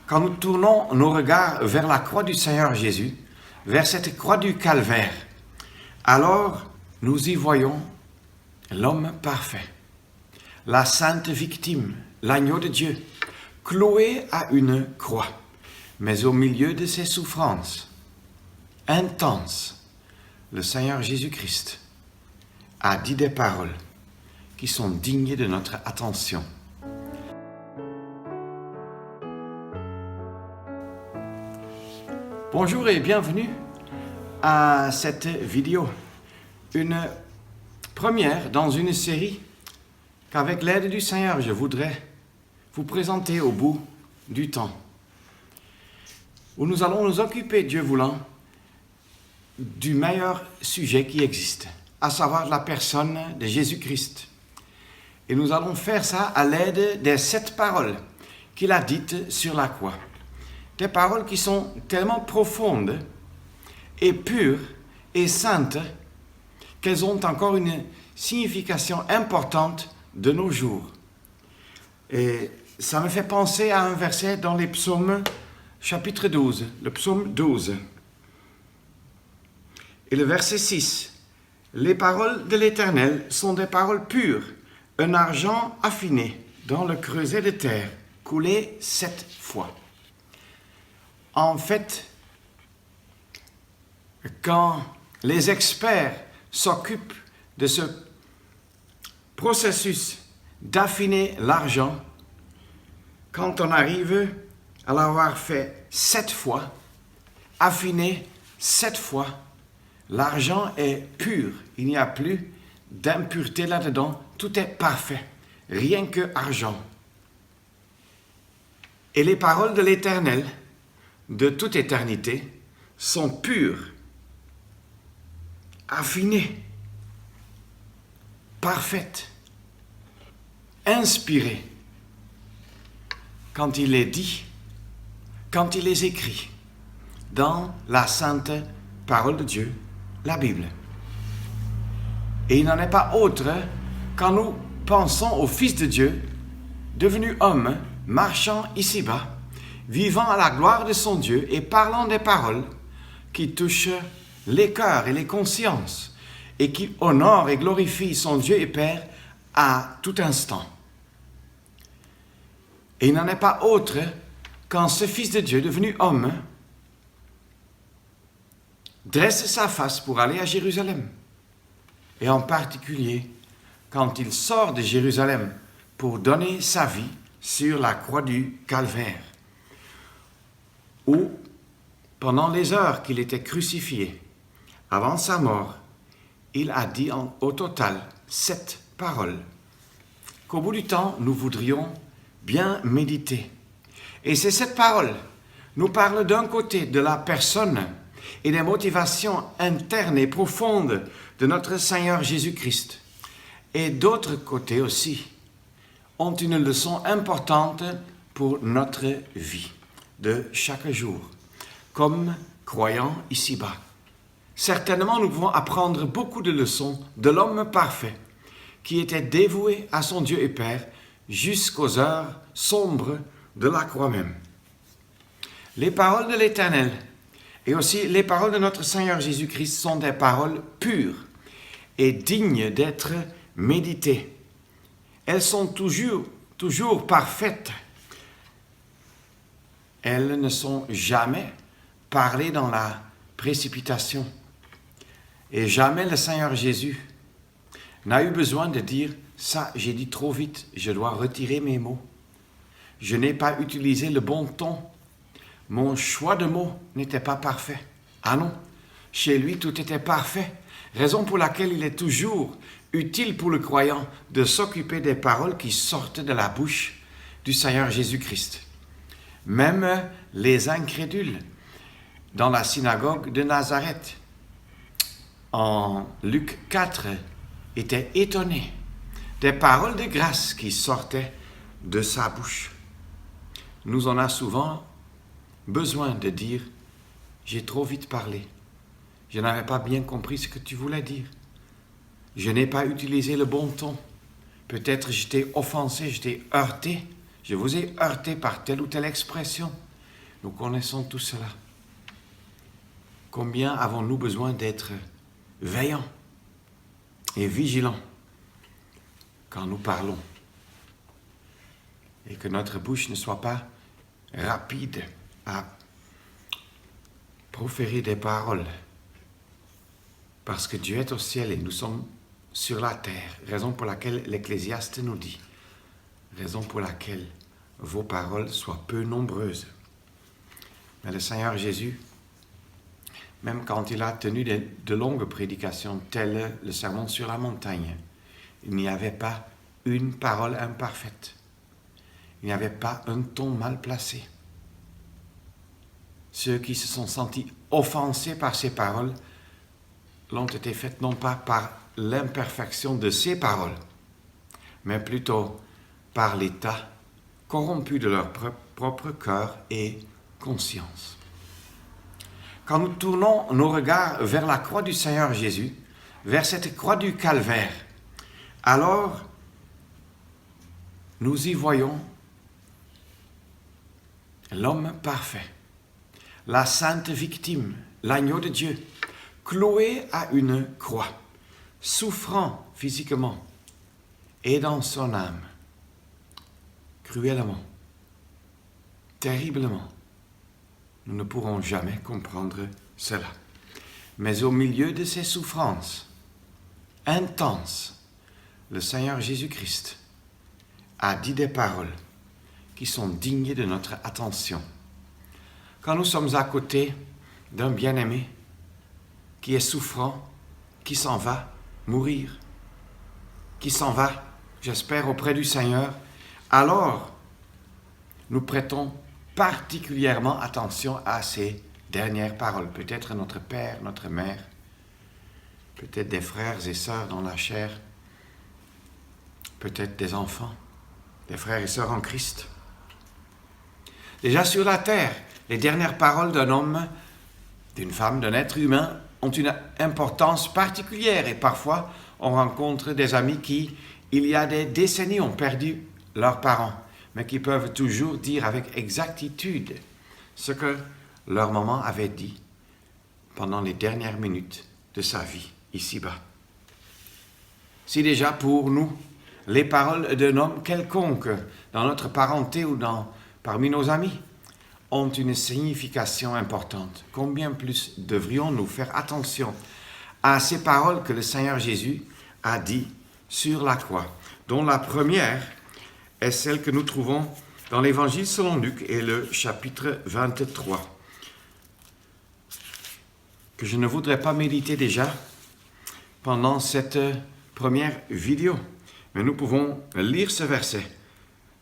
quand nous tournons nos regards vers la croix du Seigneur Jésus, vers cette croix du calvaire, alors nous y voyons l'homme parfait, la sainte victime, l'agneau de Dieu, cloué à une croix. Mais au milieu de ses souffrances intenses, le Seigneur Jésus-Christ a dit des paroles qui sont dignes de notre attention. Bonjour et bienvenue à cette vidéo, une première dans une série qu'avec l'aide du Seigneur, je voudrais vous présenter au bout du temps, où nous allons nous occuper, Dieu voulant, du meilleur sujet qui existe, à savoir la personne de Jésus-Christ. Et nous allons faire ça à l'aide des 7 paroles qu'il a dites sur la croix. Des paroles qui sont tellement profondes et pures et saintes qu'elles ont encore une signification importante de nos jours. Et ça me fait penser à un verset dans les psaumes, chapitre 12, le psaume 12. Et le verset 6. Les paroles de l'Éternel sont des paroles pures, un argent affiné dans le creuset de terre, coulé 7 fois. En fait, quand les experts s'occupent de ce processus d'affiner l'argent, quand on arrive à l'avoir fait 7 fois, affiné 7 fois, l'argent est pur. Il n'y a plus d'impureté là-dedans. Tout est parfait. Rien que argent. Et les paroles de l'Éternel, de toute éternité, sont pures, affinées, parfaites, inspirées. Quand il les dit, quand il les écrit, dans la sainte parole de Dieu, la Bible. Et il n'en est pas autre quand nous pensons au Fils de Dieu, devenu homme, marchant ici-bas, vivant à la gloire de son Dieu et parlant des paroles qui touchent les cœurs et les consciences et qui honorent et glorifient son Dieu et Père à tout instant. Et il n'en est pas autre quand ce Fils de Dieu, devenu homme, dresse sa face pour aller à Jérusalem. Et en particulier, quand il sort de Jérusalem pour donner sa vie sur la croix du calvaire, où, pendant les heures qu'il était crucifié, avant sa mort, il a dit au total 7 paroles qu'au bout du temps, nous voudrions bien méditer. Et ces 7 paroles nous parlent d'un côté de la personne et des motivations internes et profondes de notre Seigneur Jésus-Christ. Et d'autre côté aussi, ont une leçon importante pour notre vie de chaque jour, comme croyants ici-bas. Certainement, nous pouvons apprendre beaucoup de leçons de l'homme parfait qui était dévoué à son Dieu et Père jusqu'aux heures sombres de la croix même. Les paroles de l'Éternel et aussi les paroles de notre Seigneur Jésus-Christ sont des paroles pures et dignes d'être méditées. Elles sont toujours parfaites. Elles ne sont jamais parlées dans la précipitation. Et jamais le Seigneur Jésus n'a eu besoin de dire « ça, j'ai dit trop vite, je dois retirer mes mots. Je n'ai pas utilisé le bon ton. Mon choix de mots n'était pas parfait. » Ah non, chez lui tout était parfait. Raison pour laquelle il est toujours utile pour le croyant de s'occuper des paroles qui sortent de la bouche du Seigneur Jésus-Christ. Même les incrédules dans la synagogue de Nazareth, en Luc 4, étaient étonnés des paroles de grâce qui sortaient de sa bouche. Nous en avons souvent besoin de dire « j'ai trop vite parlé, je n'avais pas bien compris ce que tu voulais dire, je n'ai pas utilisé le bon ton, peut-être je t'ai offensé, je t'ai heurté, je vous ai heurté par telle ou telle expression. Nous connaissons tout cela. Combien avons-nous besoin d'être veillants et vigilants quand nous parlons et que notre bouche ne soit pas rapide à proférer des paroles parce que Dieu est au ciel et nous sommes sur la terre, raison pour laquelle l'Ecclésiaste nous dit, raison pour laquelle vos paroles soient peu nombreuses. Mais le Seigneur Jésus, même quand il a tenu de longues prédications, telles le sermon sur la montagne, il n'y avait pas une parole imparfaite. Il n'y avait pas un ton mal placé. Ceux qui se sont sentis offensés par ces paroles l'ont été faites non pas par l'imperfection de ces paroles, mais plutôt par l'état corrompu de leur propre cœur et conscience. Quand nous tournons nos regards vers la croix du Seigneur Jésus, vers cette croix du calvaire, alors nous y voyons l'homme parfait, la sainte victime, l'agneau de Dieu, cloué à une croix, souffrant physiquement et dans son âme, cruellement, terriblement. Nous ne pourrons jamais comprendre cela. Mais au milieu de ces souffrances intenses, le Seigneur Jésus-Christ a dit des paroles qui sont dignes de notre attention. Quand nous sommes à côté d'un bien-aimé qui est souffrant, qui s'en va mourir, qui s'en va, j'espère, auprès du Seigneur, alors nous prêtons particulièrement attention à ces dernières paroles. Peut-être notre père, notre mère, peut-être des frères et sœurs dans la chair, peut-être des enfants, des frères et sœurs en Christ. Déjà sur la terre, les dernières paroles d'un homme, d'une femme, d'un être humain ont une importance particulière et parfois on rencontre des amis qui, il y a des décennies, ont perdu leurs parents, mais qui peuvent toujours dire avec exactitude ce que leur maman avait dit pendant les dernières minutes de sa vie ici-bas. Si déjà pour nous, les paroles d'un homme quelconque dans notre parenté ou parmi nos amis ont une signification importante, combien plus devrions-nous faire attention à ces paroles que le Seigneur Jésus a dit sur la croix, dont la première est celle que nous trouvons dans l'Évangile selon Luc et le chapitre 23, que je ne voudrais pas méditer déjà pendant cette première vidéo, mais nous pouvons lire ce verset.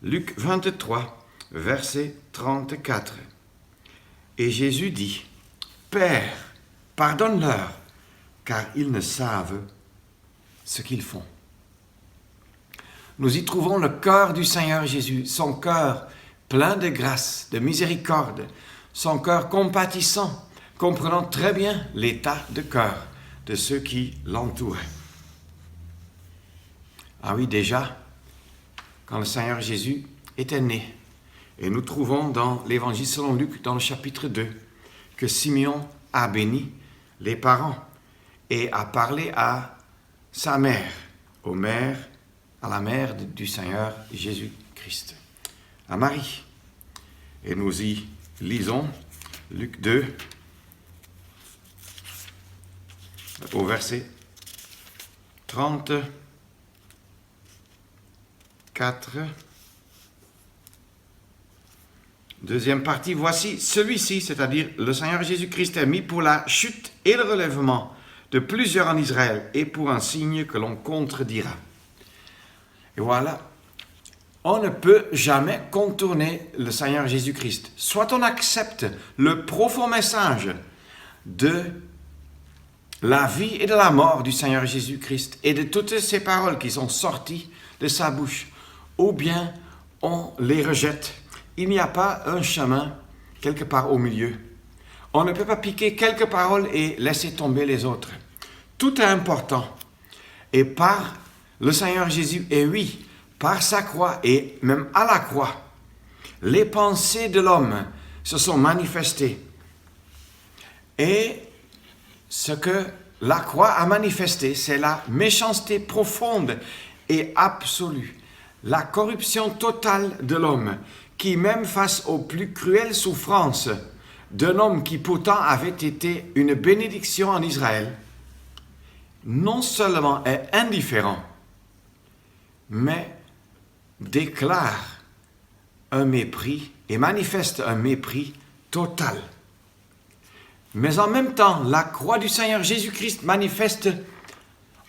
Luc 23, verset 34. Et Jésus dit, « Père, pardonne-leur, car ils ne savent ce qu'ils font. » Nous y trouvons le cœur du Seigneur Jésus, son cœur plein de grâce, de miséricorde, son cœur compatissant, comprenant très bien l'état de cœur de ceux qui l'entouraient. Ah oui, déjà, quand le Seigneur Jésus était né, et nous trouvons dans l'Évangile selon Luc, dans le chapitre 2, que Simeon a béni les parents et a parlé à sa mère, à la mère du Seigneur Jésus-Christ, à Marie. Et nous y lisons Luc 2, au verset 34. Deuxième partie, voici celui-ci, c'est-à-dire le Seigneur Jésus-Christ est mis pour la chute et le relèvement de plusieurs en Israël et pour un signe que l'on contredira. Et voilà, on ne peut jamais contourner le Seigneur Jésus-Christ. Soit on accepte le profond message de la vie et de la mort du Seigneur Jésus-Christ et de toutes ces paroles qui sont sorties de sa bouche, ou bien on les rejette. Il n'y a pas un chemin quelque part au milieu. On ne peut pas piquer quelques paroles et laisser tomber les autres. Tout est important. Et par le Seigneur Jésus, et oui, par sa croix et même à la croix, les pensées de l'homme se sont manifestés. Et ce que la croix a manifesté, c'est la méchanceté profonde et absolue, la corruption totale de l'homme, qui même face aux plus cruelles souffrances d'un homme qui pourtant avait été une bénédiction en Israël, non seulement est indifférent, mais déclare un mépris et manifeste un mépris total. Mais en même temps, la croix du Seigneur Jésus-Christ manifeste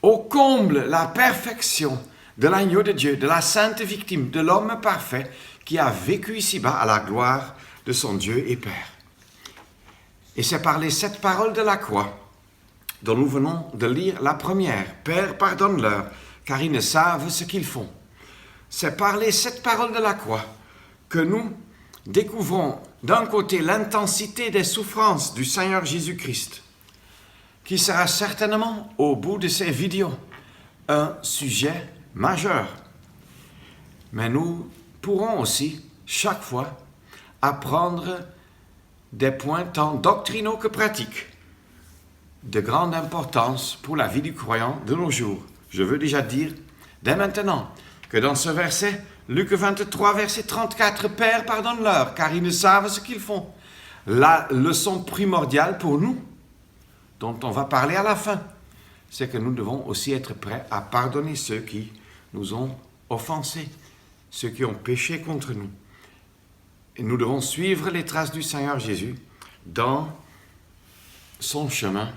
au comble la perfection de l'agneau de Dieu, de la sainte victime, de l'homme parfait qui a vécu ici-bas à la gloire de son Dieu et Père. Et c'est par les 7 paroles de la croix dont nous venons de lire la première. « Père, pardonne-leur, car ils ne savent ce qu'ils font. » C'est par les 7 paroles de la croix que nous découvrons d'un côté l'intensité des souffrances du Seigneur Jésus-Christ, qui sera certainement, au bout de ces vidéos, un sujet majeur. Mais nous pourrons aussi, chaque fois, apprendre des points tant doctrinaux que pratiques, de grande importance pour la vie du croyant de nos jours. Je veux déjà dire, dès maintenant, que dans ce verset, Luc 23, verset 34, « Père, pardonne-leur, car ils ne savent ce qu'ils font. » La leçon primordiale pour nous, dont on va parler à la fin, c'est que nous devons aussi être prêts à pardonner ceux qui nous ont offensés, ceux qui ont péché contre nous. Et nous devons suivre les traces du Seigneur Jésus dans son chemin,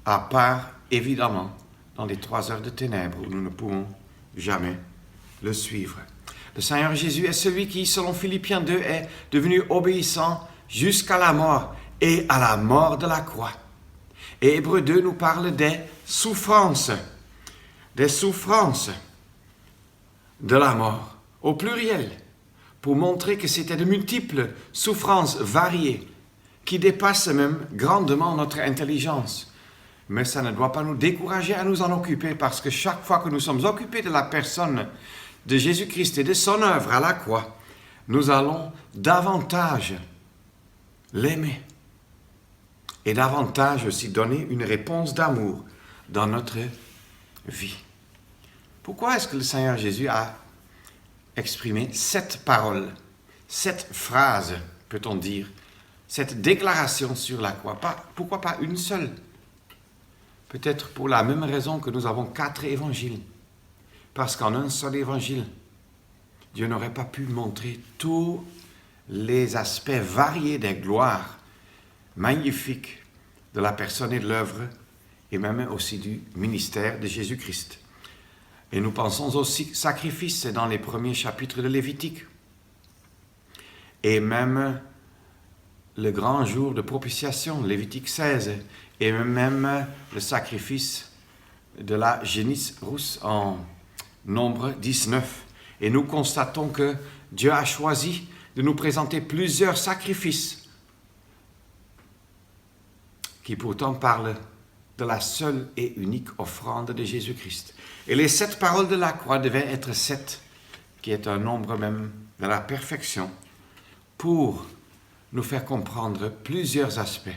à part, évidemment, dans les 3 heures de ténèbres où nous ne pourrons jamais le suivre. Le Seigneur Jésus est celui qui, selon Philippiens 2, est devenu obéissant jusqu'à la mort et à la mort de la croix. Et Hébreux 2 nous parle des souffrances de la mort, au pluriel, pour montrer que c'était de multiples souffrances variées qui dépassent même grandement notre intelligence. Mais ça ne doit pas nous décourager à nous en occuper, parce que chaque fois que nous sommes occupés de la personne de Jésus-Christ et de son œuvre à la croix, nous allons davantage l'aimer et davantage aussi donner une réponse d'amour dans notre vie. Pourquoi est-ce que le Seigneur Jésus a exprimé 7 paroles, 7 phrases, peut-on dire, cette déclaration sur la croix? Pourquoi pas une seule? Peut-être pour la même raison que nous avons 4 évangiles. Parce qu'en un seul évangile, Dieu n'aurait pas pu montrer tous les aspects variés des gloires magnifiques de la personne et de l'œuvre, et même aussi du ministère de Jésus-Christ. Et nous pensons au sacrifice dans les premiers chapitres de Lévitique. Et même le grand jour de propitiation, Lévitique 16, et même le sacrifice de la génisse rousse en Nombre 19. Et nous constatons que Dieu a choisi de nous présenter plusieurs sacrifices qui pourtant parlent de la seule et unique offrande de Jésus-Christ. Et les 7 paroles de la croix devaient être 7, qui est un nombre même de la perfection, pour nous faire comprendre plusieurs aspects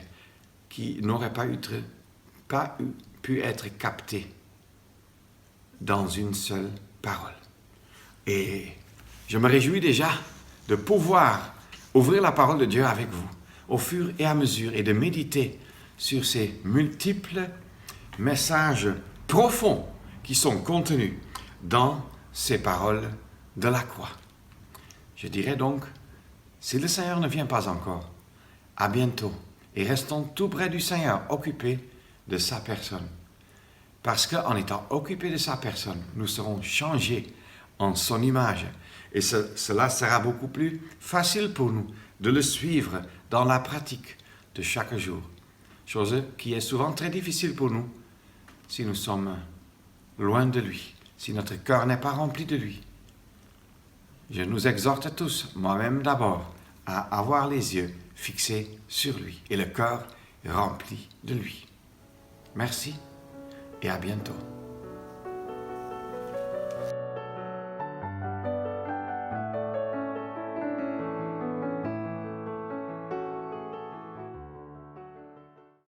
qui n'auraient pas pu être captés dans une seule parole. Et je me réjouis déjà de pouvoir ouvrir la parole de Dieu avec vous au fur et à mesure et de méditer sur ces multiples messages profonds qui sont contenus dans ces paroles de la croix. Je dirais donc, si le Seigneur ne vient pas encore, à bientôt, et restons tout près du Seigneur, occupés de sa personne. Parce qu'en étant occupés de sa personne, nous serons changés en son image. Et cela sera beaucoup plus facile pour nous de le suivre dans la pratique de chaque jour. Chose qui est souvent très difficile pour nous si nous sommes loin de lui, si notre cœur n'est pas rempli de lui. Je nous exhorte tous, moi-même d'abord, à avoir les yeux fixés sur lui et le cœur rempli de lui. Merci et à bientôt.